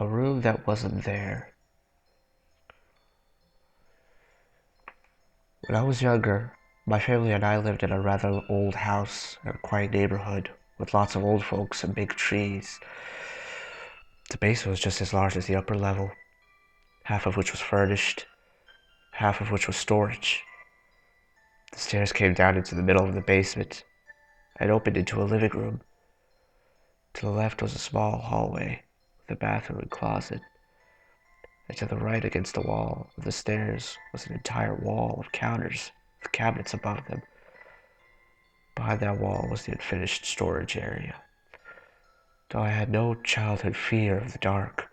A room that wasn't there. When I was younger, my family and I lived in a rather old house in a quiet neighborhood with lots of old folks and big trees. The basement was just as large as the upper level, half of which was furnished, half of which was storage. The stairs came down into the middle of the basement and opened into a living room. To the left was a small hallway with a bathroom and closet, and to the right against the wall of the stairs was an entire wall of counters with cabinets above them. Behind that wall was the unfinished storage area. Though I had no childhood fear of the dark,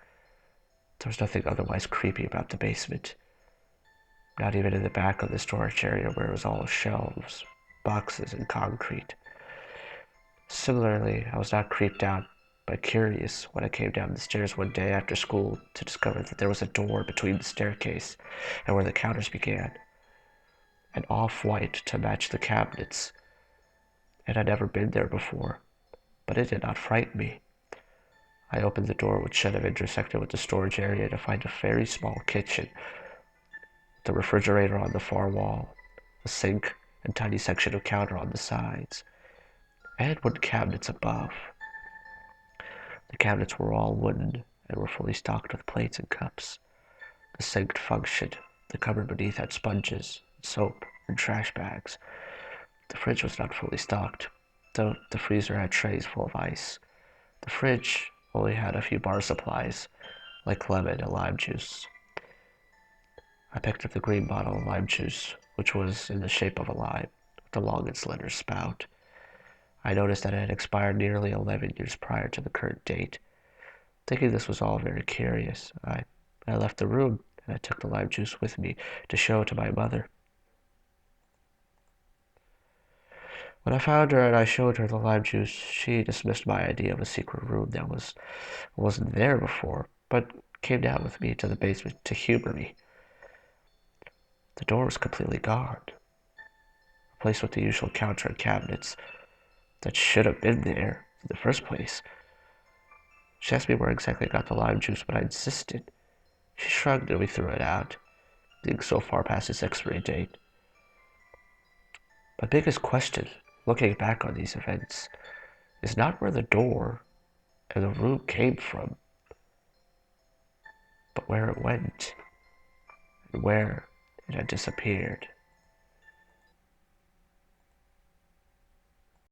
there was nothing otherwise creepy about the basement. Not even in the back of the storage area where it was all shelves, boxes, and concrete. Similarly, I was not creeped out but curious when I came down the stairs one day after school to discover that there was a door between the staircase and where the counters began, an off-white to match the cabinets. It had never been there before, but it did not frighten me. I opened the door which should have intersected with the storage area to find a very small kitchen, the refrigerator on the far wall, a sink, and tiny section of counter on the sides, and wooden cabinets above. The cabinets were all wooden and were fully stocked with plates and cups. The sink functioned. The cupboard beneath had sponges, soap, and trash bags. The fridge was not fully stocked, though the freezer had trays full of ice. The fridge only had a few bar supplies, like lemon and lime juice. I picked up the green bottle of lime juice, which was in the shape of a lime, with a long and slender spout. I noticed that it had expired nearly 11 years prior to the current date. Thinking this was all very curious, I left the room and I took the lime juice with me to show to my mother. When I found her and I showed her the lime juice, she dismissed my idea of a secret room that wasn't there before, but came down with me to the basement to humor me. The door was completely gone, replaced with the usual counter and cabinets that should have been there in the first place. She asked me where exactly I got the lime juice, but I insisted. She shrugged and we threw it out, being so far past its expiry date. My biggest question, looking back on these events, is not where the door and the room came from, but where it went and where it had disappeared.